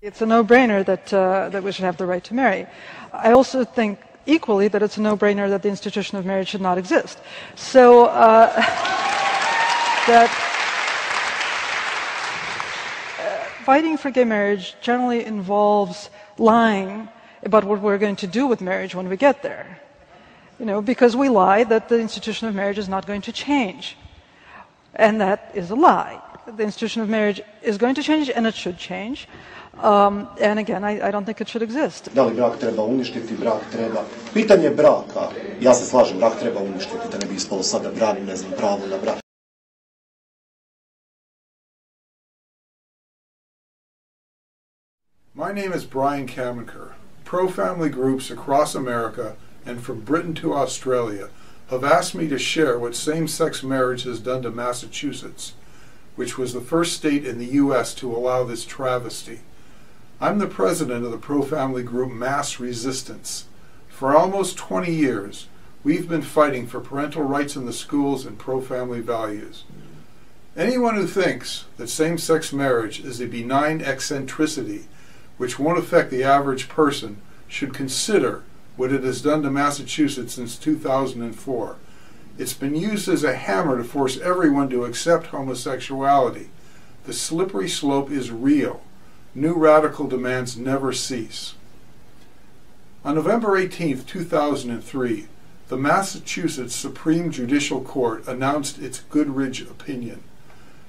It's a no-brainer that we should have the right to marry. I also think equally that it's a no-brainer that the institution of marriage should not exist. So that fighting for gay marriage generally involves lying about what we're going to do with marriage when we get there. Because we lie that the institution of marriage is not going to change. And that is a lie. The institution of marriage is going to change, and it should change. And again, I don't think it should exist. Da li brak treba uništiti, brak treba... Pitanje braka, ja se slažem, brak treba uništiti, da ne bi ispalo sad da branim, ne znam, pravo na brak. My name is Brian Kamenker. Pro-family groups across America and from Britain to Australia have asked me to share what same-sex marriage has done to Massachusetts, which was the first state in the U.S. to allow this travesty. I'm the president of the pro-family group Mass Resistance. For almost 20 years, we've been fighting for parental rights in the schools and pro-family values. Anyone who thinks that same-sex marriage is a benign eccentricity which won't affect the average person should consider what it has done to Massachusetts since 2004. It's been used as a hammer to force everyone to accept homosexuality. The slippery slope is real. New radical demands never cease. On November 18, 2003, the Massachusetts Supreme Judicial Court announced its Goodridge opinion,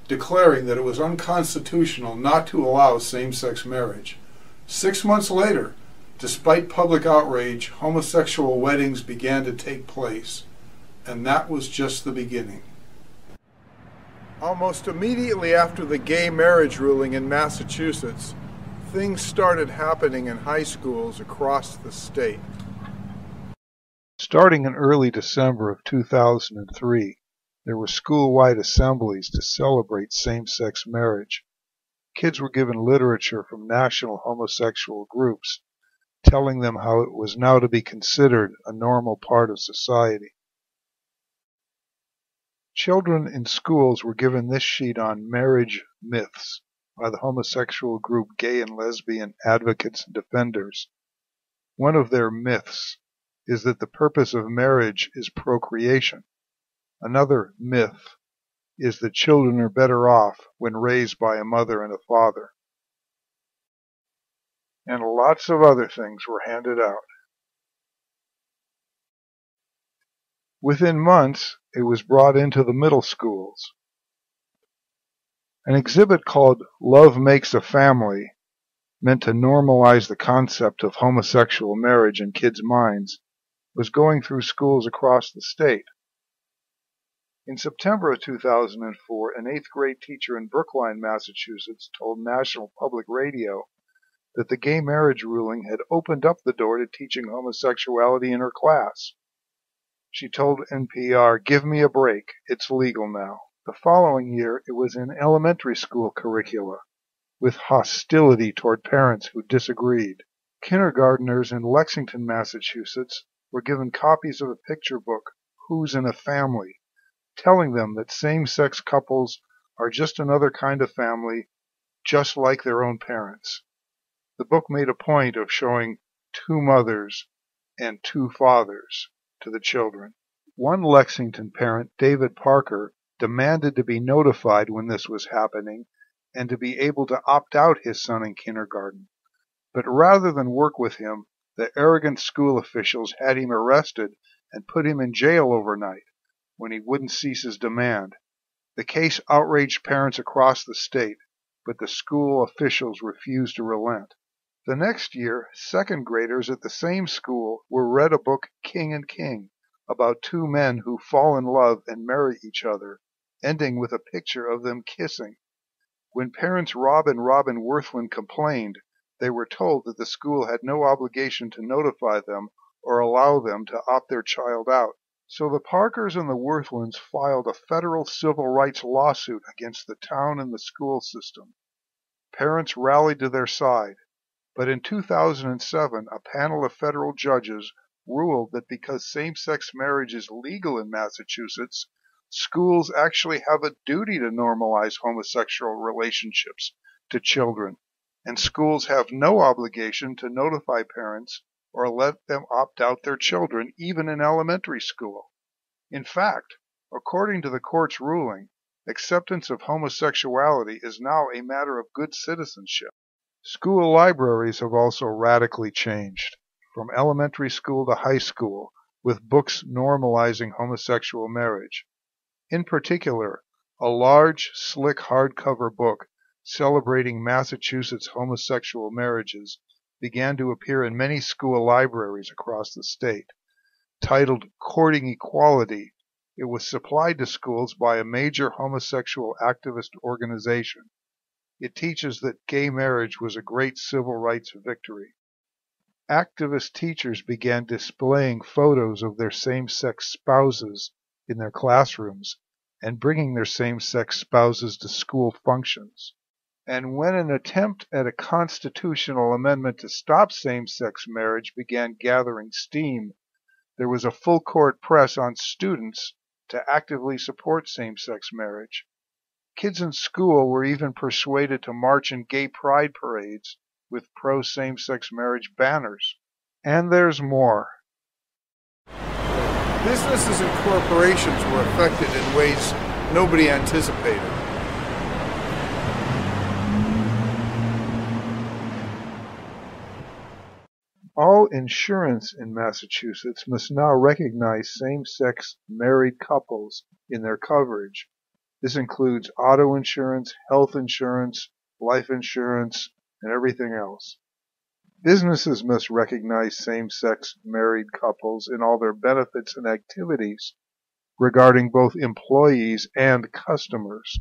declaring that it was unconstitutional not to allow same-sex marriage. 6 months later, despite public outrage, homosexual weddings began to take place, and that was just the beginning. Almost immediately after the gay marriage ruling in Massachusetts, things started happening in high schools across the state. Starting in early December of 2003, there were school-wide assemblies to celebrate same-sex marriage. Kids were given literature from national homosexual groups, telling them how it was now to be considered a normal part of society. Children in schools were given this sheet on marriage myths by the homosexual group Gay and Lesbian Advocates and Defenders. One of their myths is that the purpose of marriage is procreation. Another myth is that children are better off when raised by a mother and a father. And lots of other things were handed out. Within months, it was brought into the middle schools. An exhibit called Love Makes a Family, meant to normalize the concept of homosexual marriage in kids' minds, was going through schools across the state. In September of 2004, an 8th grade teacher in Brookline, Massachusetts, told National Public Radio that the gay marriage ruling had opened up the door to teaching homosexuality in her class. She told NPR, "Give me a break, it's legal now." The following year, it was in elementary school curricula, with hostility toward parents who disagreed. Kindergarteners in Lexington, Massachusetts, were given copies of a picture book, Who's in a Family, telling them that same-sex couples are just another kind of family, just like their own parents. The book made a point of showing 2 mothers and 2 fathers to the children. One Lexington parent, David Parker, demanded to be notified when this was happening and to be able to opt out his son in kindergarten. But rather than work with him, the arrogant school officials had him arrested and put him in jail overnight when he wouldn't cease his demand. The case outraged parents across the state, but the school officials refused to relent. The next year, 2nd graders at the same school were read a book, King and King, about 2 men who fall in love and marry each other, ending with a picture of them kissing. When parents Rob and Robin Worthland complained, they were told that the school had no obligation to notify them or allow them to opt their child out. So the Parkers and the Worthlands filed a federal civil rights lawsuit against the town and the school system. Parents rallied to their side, but in 2007, a panel of federal judges ruled that because same-sex marriage is legal in Massachusetts, schools actually have a duty to normalize homosexual relationships to children, and schools have no obligation to notify parents or let them opt out their children, even in elementary school. In fact, according to the court's ruling, acceptance of homosexuality is now a matter of good citizenship. School libraries have also radically changed, from elementary school to high school, with books normalizing homosexual marriage. In particular, a large, slick hardcover book celebrating Massachusetts homosexual marriages began to appear in many school libraries across the state. Titled Courting Equality, it was supplied to schools by a major homosexual activist organization. It teaches that gay marriage was a great civil rights victory. Activist teachers began displaying photos of their same-sex spouses in their classrooms and bringing their same-sex spouses to school functions. And when an attempt at a constitutional amendment to stop same-sex marriage began gathering steam, there was a full-court press on students to actively support same-sex marriage. Kids in school were even persuaded to march in gay pride parades with pro-same-sex marriage banners. And there's more. Businesses and corporations were affected in ways nobody anticipated. All insurance in Massachusetts must now recognize same-sex married couples in their coverage. This includes auto insurance, health insurance, life insurance, and everything else. Businesses must recognize same-sex married couples in all their benefits and activities regarding both employees and customers.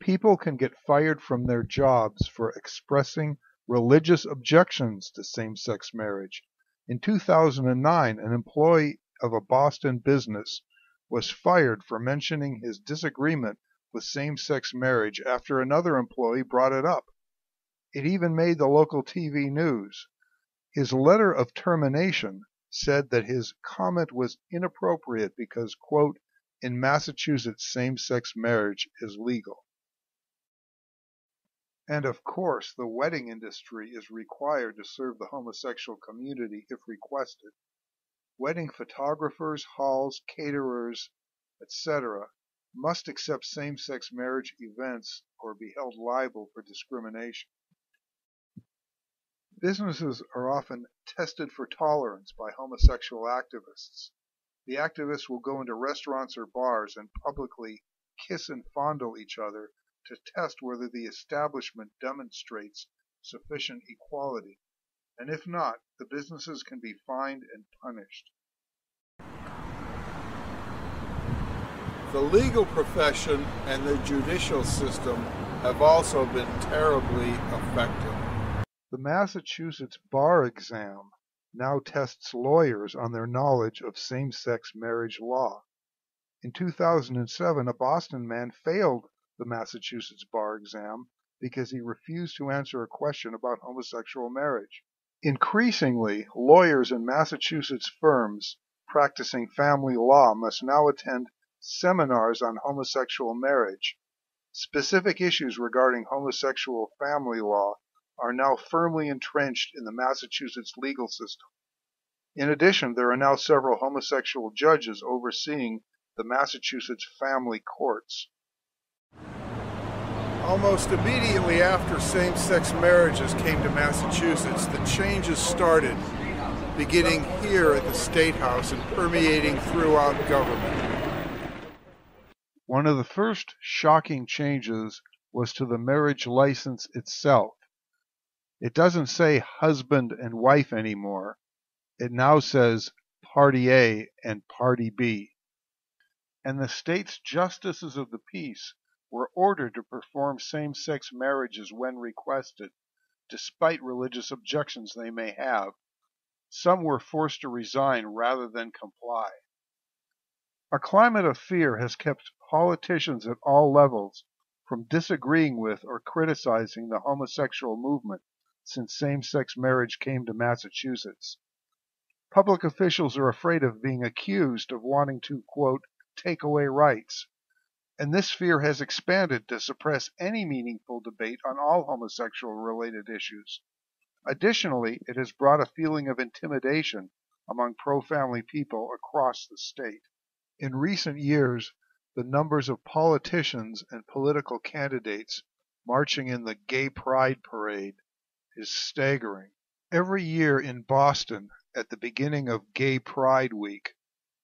People can get fired from their jobs for expressing religious objections to same-sex marriage. In 2009, an employee of a Boston business was fired for mentioning his disagreement with same-sex marriage after another employee brought it up. It even made the local TV news. His letter of termination said that his comment was inappropriate because, quote, in Massachusetts, same-sex marriage is legal. And of course, the wedding industry is required to serve the homosexual community if requested. Wedding photographers, halls, caterers, etc. must accept same-sex marriage events or be held liable for discrimination. Businesses are often tested for tolerance by homosexual activists. The activists will go into restaurants or bars and publicly kiss and fondle each other to test whether the establishment demonstrates sufficient equality. And if not, the businesses can be fined and punished. The legal profession and the judicial system have also been terribly affected. The Massachusetts bar exam now tests lawyers on their knowledge of same-sex marriage law. In 2007, a Boston man failed the Massachusetts bar exam because he refused to answer a question about homosexual marriage. Increasingly, lawyers in Massachusetts firms practicing family law must now attend seminars on homosexual marriage. Specific issues regarding homosexual family law are now firmly entrenched in the Massachusetts legal system. In addition, there are now several homosexual judges overseeing the Massachusetts family courts. Almost immediately after same-sex marriages came to Massachusetts, the changes started, beginning here at the State House and permeating throughout government. One of the first shocking changes was to the marriage license itself. It doesn't say husband and wife anymore. It now says Party A and Party B. And the state's justices of the peace were ordered to perform same-sex marriages when requested, despite religious objections they may have. Some were forced to resign rather than comply. A climate of fear has kept politicians at all levels from disagreeing with or criticizing the homosexual movement since same-sex marriage came to Massachusetts. Public officials are afraid of being accused of wanting to, quote, take away rights. and this fear has expanded to suppress any meaningful debate on all homosexual-related issues. Additionally, it has brought a feeling of intimidation among pro-family people across the state. In recent years, the numbers of politicians and political candidates marching in the Gay Pride Parade is staggering. Every year in Boston, at the beginning of Gay Pride Week,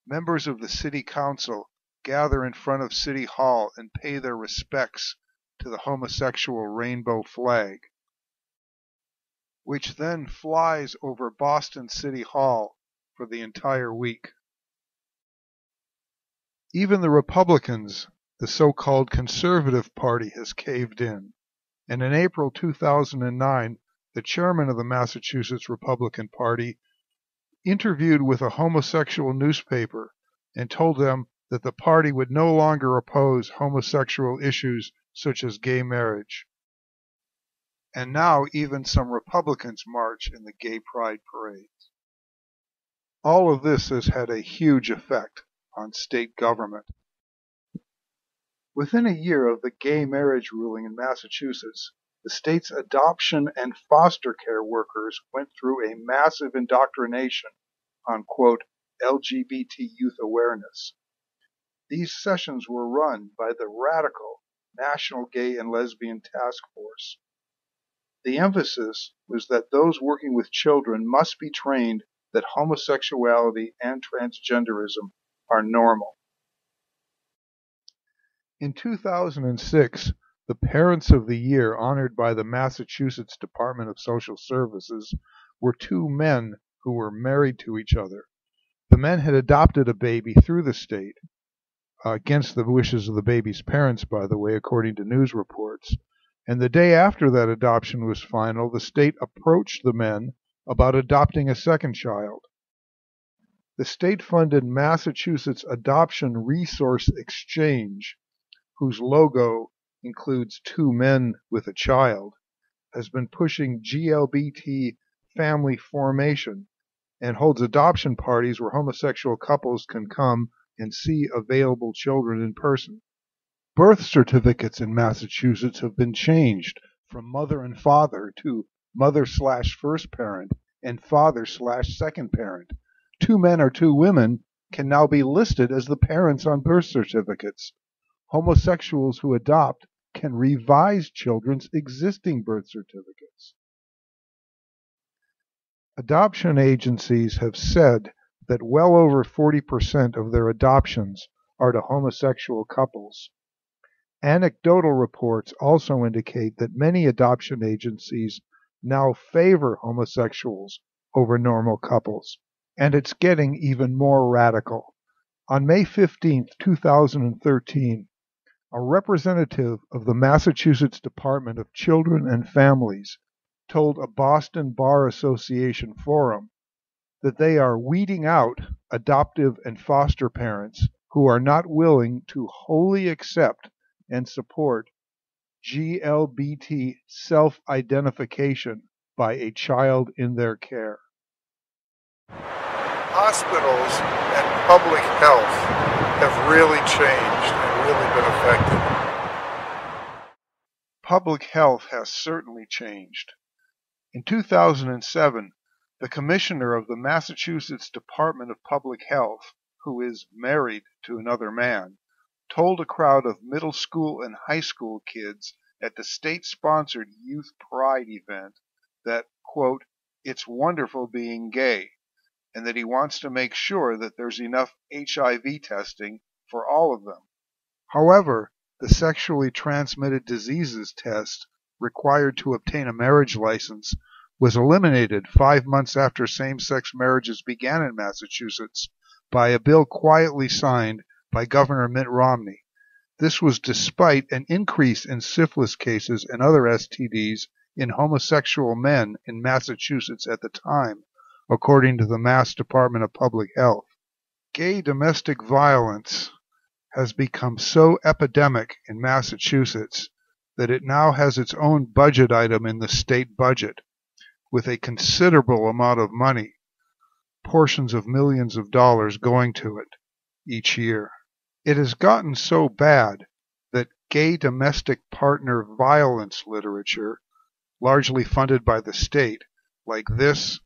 members of the City Council gather in front of City Hall and pay their respects to the homosexual rainbow flag, which then flies over Boston City Hall for the entire week. Even the Republicans, the so-called Conservative Party, has caved in, and in April 2009, the chairman of the Massachusetts Republican Party interviewed with a homosexual newspaper and told them that the party would no longer oppose homosexual issues such as gay marriage. And now even some Republicans march in the Gay Pride parades. All of this has had a huge effect on state government. Within a year of the gay marriage ruling in Massachusetts, the state's adoption and foster care workers went through a massive indoctrination on, quote, LGBT youth awareness. These sessions were run by the radical National Gay and Lesbian Task Force. The emphasis was that those working with children must be trained that homosexuality and transgenderism are normal. In 2006, the Parents of the Year honored by the Massachusetts Department of Social Services were two men who were married to each other. The men had adopted a baby through the state, against the wishes of the baby's parents, by the way, according to news reports. And the day after that adoption was final, the state approached the men about adopting a second child. The state-funded Massachusetts Adoption Resource Exchange, whose logo includes two men with a child, has been pushing GLBT family formation and holds adoption parties where homosexual couples can come and see available children in person. Birth certificates in Massachusetts have been changed from mother and father to mother/first parent and father/second parent. Two men or two women can now be listed as the parents on birth certificates. Homosexuals who adopt can revise children's existing birth certificates. Adoption agencies have said that well over 40% of their adoptions are to homosexual couples. Anecdotal reports also indicate that many adoption agencies now favor homosexuals over normal couples, and it's getting even more radical. On May 15, 2013, a representative of the Massachusetts Department of Children and Families told a Boston Bar Association forum that they are weeding out adoptive and foster parents who are not willing to wholly accept and support GLBT self-identification by a child in their care. Hospitals and public health have really changed and really been affected. Public health has certainly changed. In 2007, the commissioner of the Massachusetts Department of Public Health, who is married to another man, told a crowd of middle school and high school kids at the state-sponsored Youth Pride event that, quote, it's wonderful being gay, and that he wants to make sure that there's enough HIV testing for all of them. However, the sexually transmitted diseases test required to obtain a marriage license was eliminated 5 months after same-sex marriages began in Massachusetts by a bill quietly signed by Governor Mitt Romney. This was despite an increase in syphilis cases and other STDs in homosexual men in Massachusetts at the time, according to the Mass Department of Public Health. Gay domestic violence has become so epidemic in Massachusetts that it now has its own budget item in the state budget, with a considerable amount of money, portions of millions of dollars going to it each year. It has gotten so bad gay domestic partner violence literature, largely funded by the state, like this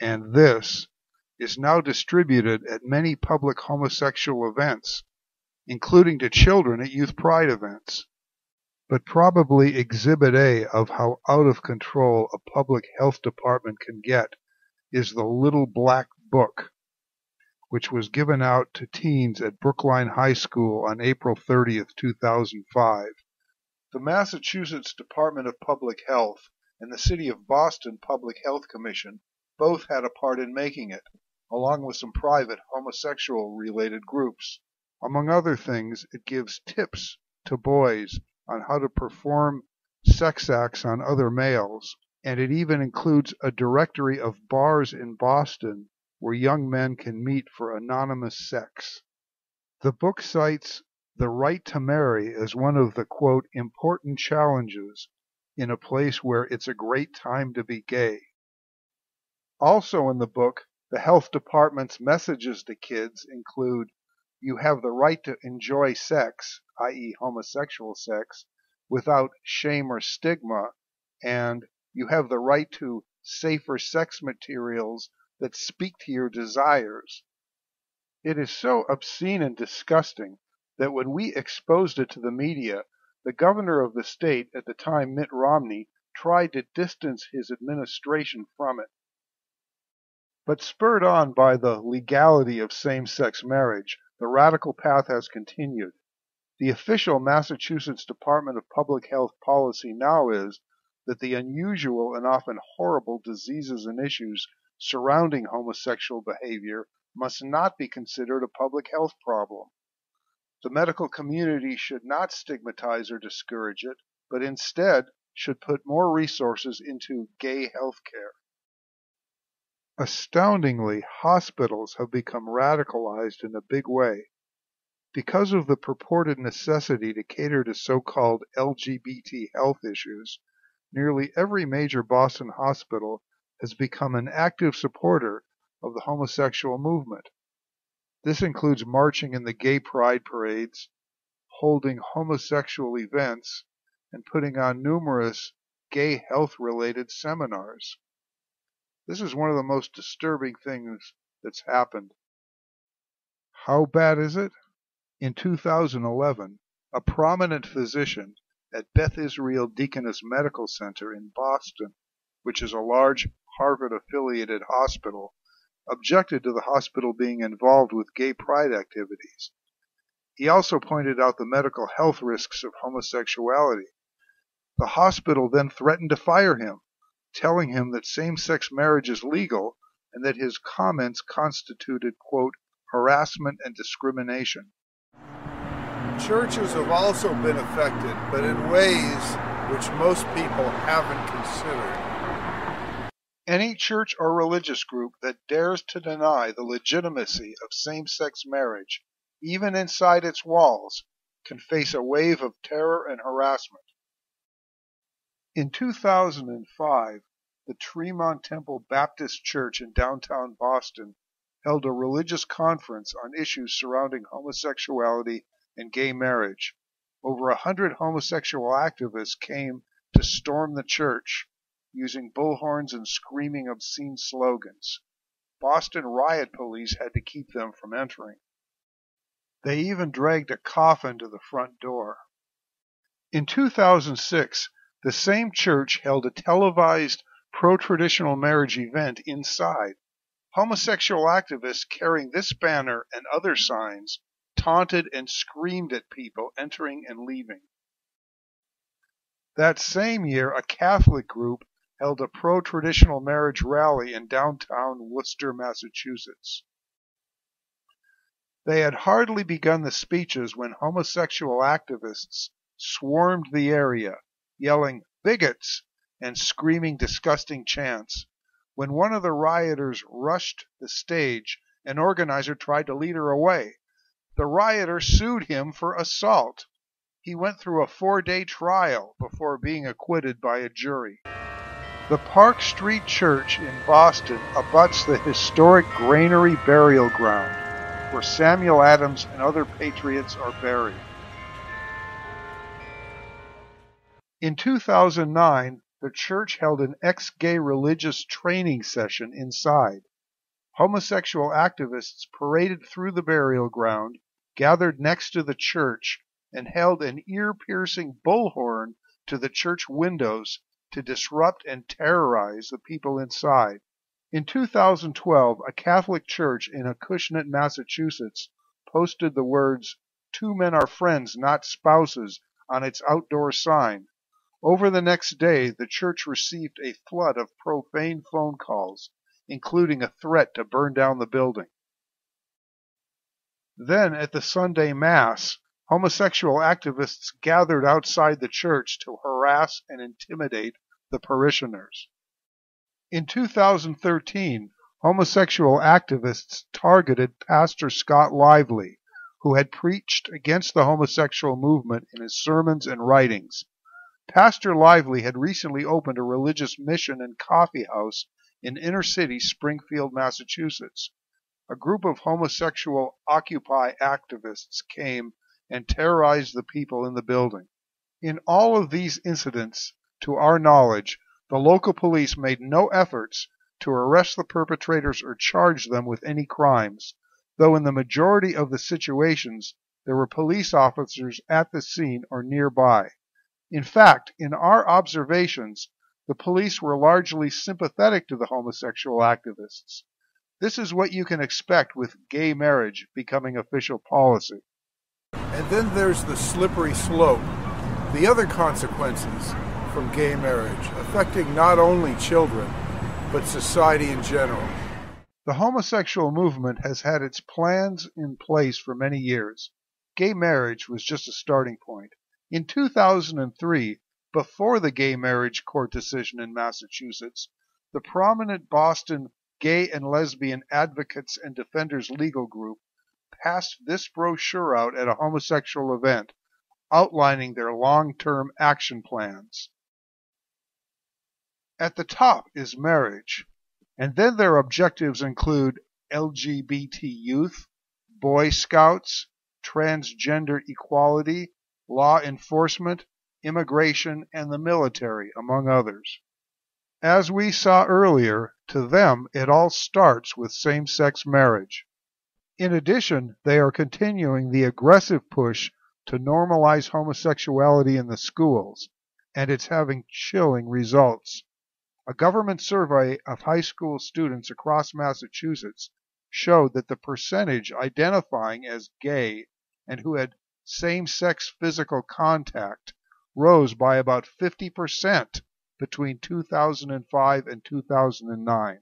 and this, is now distributed at many public homosexual events, including to children at youth pride events. But probably Exhibit A of how out of control a public health department can get is the Little Black Book, which was given out to teens at Brookline High School on April 30th, 2005. The Massachusetts Department of Public Health and the City of Boston Public Health Commission both had a part in making it, along with some private homosexual-related groups. Among other things, it gives tips to boys on how to perform sex acts on other males, and it even includes a directory of bars in Boston where young men can meet for anonymous sex. The book cites the right to marry as one of the, quote, important challenges in a place where it's a great time to be gay. Also in the book, the health department's messages to kids include, you have the right to enjoy sex, i.e. homosexual sex, without shame or stigma, and you have the right to safer sex materials that speak to your desires. It is so obscene and disgusting that when we exposed it to the media, the governor of the state at the time, Mitt Romney, tried to distance his administration from it. But spurred on by the legality of same-sex marriage, the radical path has continued. The official Massachusetts Department of Public Health policy now is that the unusual and often horrible diseases and issues surrounding homosexual behavior must not be considered a public health problem. The medical community should not stigmatize or discourage it, but instead should put more resources into gay health care. Astoundingly, hospitals have become radicalized in a big way. Because of the purported necessity to cater to so-called LGBT health issues, nearly every major Boston hospital has become an active supporter of the homosexual movement. This includes marching in the gay pride parades, holding homosexual events, and putting on numerous gay health-related seminars. This is one of the most disturbing things that's happened. How bad is it? In 2011, a prominent physician at Beth Israel Deaconess Medical Center in Boston, which is a large Harvard-affiliated hospital, objected to the hospital being involved with gay pride activities. He also pointed out the medical health risks of homosexuality. The hospital then threatened to fire him, telling him that same-sex marriage is legal and that his comments constituted, quote, harassment and discrimination. Churches have also been affected, but in ways which most people haven't considered. Any church or religious group that dares to deny the legitimacy of same-sex marriage, even inside its walls, can face a wave of terror and harassment. In 2005, the Tremont Temple Baptist Church in downtown Boston held a religious conference on issues surrounding homosexuality and gay marriage. Over 100 homosexual activists came to storm the church, using bullhorns and screaming obscene slogans. Boston riot police had to keep them from entering. They even dragged a coffin to the front door. In 2006, the same church held a televised pro-traditional marriage event inside. Homosexual activists carrying this banner and other signs taunted and screamed at people entering and leaving. That same year, a Catholic group held a pro-traditional marriage rally in downtown Worcester, Massachusetts. They had hardly begun the speeches when homosexual activists swarmed the area, yelling, "Bigots!" and screaming disgusting chants. When one of the rioters rushed the stage, an organizer tried to lead her away. The rioter sued him for assault. He went through a 4-day trial before being acquitted by a jury. The Park Street Church in Boston abuts the historic Granary Burial Ground, where Samuel Adams and other patriots are buried. In 2009, the church held an ex-gay religious training session inside. Homosexual activists paraded through the burial ground, gathered next to the church, and held an ear-piercing bullhorn to the church windows to disrupt and terrorize the people inside. In 2012, a Catholic church in Acushnet, Massachusetts, posted the words, "Two men are friends, not spouses," on its outdoor sign. Over the next day, the church received a flood of profane phone calls, including a threat to burn down the building. Then, at the Sunday Mass, homosexual activists gathered outside the church to harass and intimidate the parishioners. In 2013, homosexual activists targeted Pastor Scott Lively, who had preached against the homosexual movement in his sermons and writings. Pastor Lively had recently opened a religious mission and coffee house in inner-city Springfield, Massachusetts. A group of homosexual Occupy activists came and terrorized the people in the building. In all of these incidents, to our knowledge, the local police made no efforts to arrest the perpetrators or charge them with any crimes, though in the majority of the situations there were police officers at the scene or nearby. In fact, in our observations, the police were largely sympathetic to the homosexual activists. This is what you can expect with gay marriage becoming official policy. And then there's the slippery slope, the other consequences from gay marriage, affecting not only children, but society in general. The homosexual movement has had its plans in place for many years. Gay marriage was just a starting point. In 2003, before the gay marriage court decision in Massachusetts, the prominent Boston Gay and Lesbian Advocates and Defenders Legal Group passed this brochure out at a homosexual event, outlining their long-term action plans. At the top is marriage, and then their objectives include LGBT youth, Boy Scouts, transgender equality, law enforcement, immigration, and the military, among others. As we saw earlier, to them it all starts with same-sex marriage. In addition, they are continuing the aggressive push to normalize homosexuality in the schools, and it's having chilling results. A government survey of high school students across Massachusetts showed that the percentage identifying as gay and who had same-sex physical contact rose by about 50% between 2005 and 2009.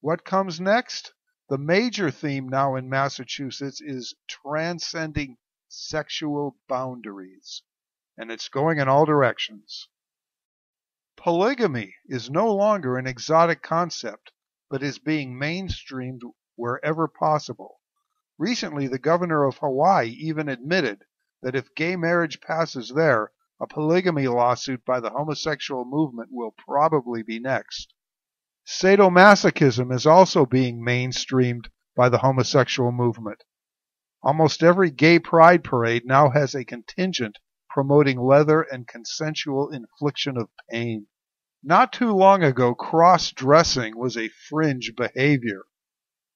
What comes next? The major theme now in Massachusetts is transcending sexual boundaries, and it's going in all directions. Polygamy is no longer an exotic concept, but is being mainstreamed wherever possible. Recently, the governor of Hawaii even admitted that if gay marriage passes there, a polygamy lawsuit by the homosexual movement will probably be next. Sadomasochism is also being mainstreamed by the homosexual movement. Almost every gay pride parade now has a contingent promoting leather and consensual infliction of pain. Not too long ago, cross-dressing was a fringe behavior.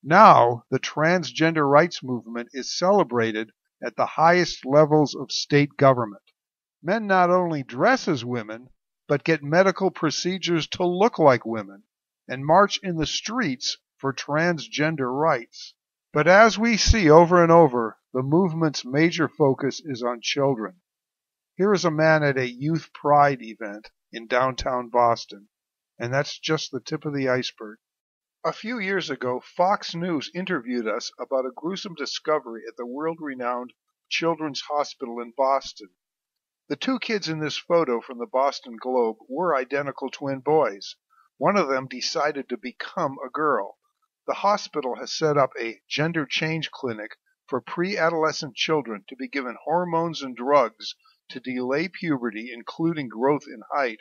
Now, the transgender rights movement is celebrated at the highest levels of state government. Men not only dress as women, but get medical procedures to look like women and march in the streets for transgender rights. But as we see over and over, the movement's major focus is on children. Here is a man at a youth pride event in downtown Boston, and that's just the tip of the iceberg. A few years ago, Fox News interviewed us about a gruesome discovery at the world-renowned Children's Hospital in Boston. The two kids in this photo from the Boston Globe were identical twin boys. One of them decided to become a girl. The hospital has set up a gender change clinic for pre-adolescent children to be given hormones and drugs to delay puberty, including growth in height,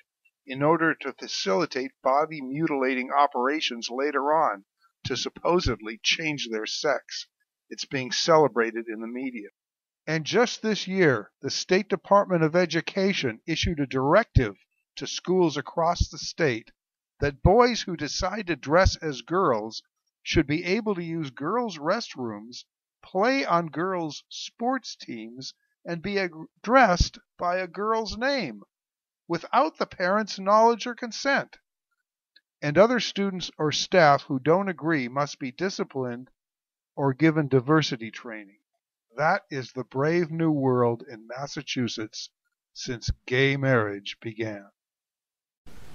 in order to facilitate body-mutilating operations later on to supposedly change their sex. It's being celebrated in the media. And just this year, the State Department of Education issued a directive to schools across the state that boys who decide to dress as girls should be able to use girls' restrooms, play on girls' sports teams, and be addressed by a girl's name without the parents' knowledge or consent. And other students or staff who don't agree must be disciplined or given diversity training. That is the brave new world in Massachusetts since gay marriage began.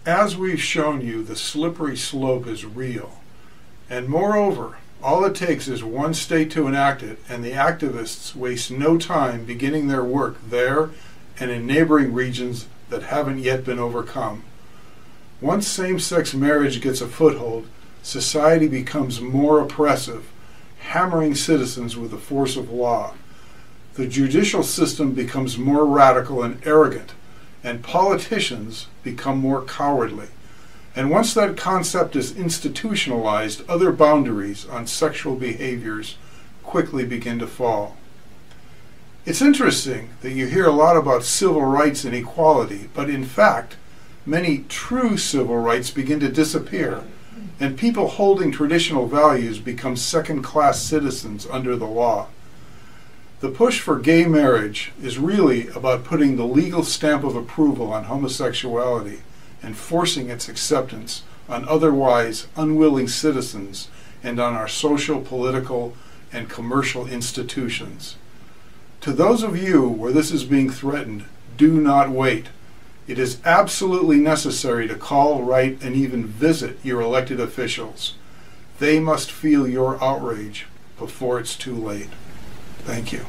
As we've shown you, the slippery slope is real. And moreover, all it takes is one state to enact it, and the activists waste no time beginning their work there and in neighboring regions that haven't yet been overcome. Once same-sex marriage gets a foothold, society becomes more oppressive, hammering citizens with the force of law. The judicial system becomes more radical and arrogant, and politicians become more cowardly. And once that concept is institutionalized, other boundaries on sexual behaviors quickly begin to fall. It's interesting that you hear a lot about civil rights and equality, but in fact, many true civil rights begin to disappear, and people holding traditional values become second-class citizens under the law. The push for gay marriage is really about putting the legal stamp of approval on homosexuality and forcing its acceptance on otherwise unwilling citizens and on our social, political, and commercial institutions. To those of you where this is being threatened, do not wait. It is absolutely necessary to call, write, and even visit your elected officials. They must feel your outrage before it's too late. Thank you.